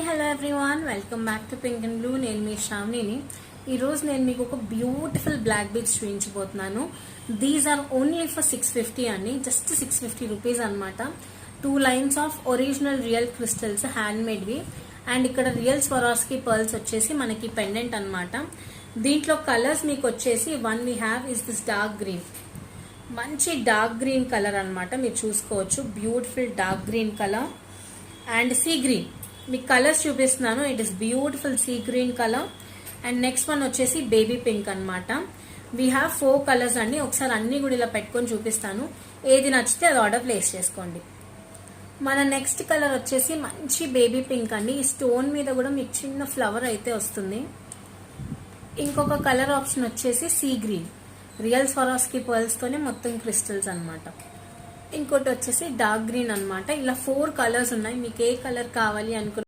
Hello everyone, welcome back to pink and blue. నేను మీ శ్రావణిని. ఈరోజు నేను మీకు ఒక బ్యూటిఫుల్ బ్లాక్ బీడ్స్ చూపించబోతున్నాను. దీస్ ఆర్ ఓన్లీ ఫర్ 650 అండి, జస్ట్ 650 రూపీస్ అనమాట. 2 lines of original real crystals, hand మేడ్వి. అండ్ ఇక్కడ రియల్ స్వరాస్కి పర్ల్స్ వచ్చేసి మనకి పెండెంట్ అనమాట. దీంట్లో కలర్స్ మీకు వచ్చేసి one we have is this dark green, మంచి డార్క్ గ్రీన్ కలర్ అనమాట. మీరు చూసుకోవచ్చు, beautiful dark green colour. And sea green, మీకు కలర్స్ చూపిస్తున్నాను. It is beautiful sea green colour. And next one వచ్చేసి బేబీ పింక్ అనమాట. వీ హ్యావ్ 4 కలర్స్ అండి. ఒకసారి అన్ని కూడా ఇలా పెట్టుకొని చూపిస్తాను. ఏది నచ్చితే అది ఆర్డర్ ప్లేస్ చేసుకోండి. మన నెక్స్ట్ కలర్ వచ్చేసి మంచి బేబీ పింక్ అండి. ఈ స్టోన్ మీద కూడా మీకు చిన్న ఫ్లవర్ అయితే వస్తుంది. ఇంకొక కలర్ ఆప్షన్ వచ్చేసి sea green, real Swarovski pearls తోనే మొత్తం క్రిస్టల్స్ అనమాట. ఇంకోటి వచ్చేసి డార్క్ గ్రీన్ అనమాట. ఇలా 4 కలర్స్ ఉన్నాయి. మీకు ఏ కలర్ కావాలి అనుకున్న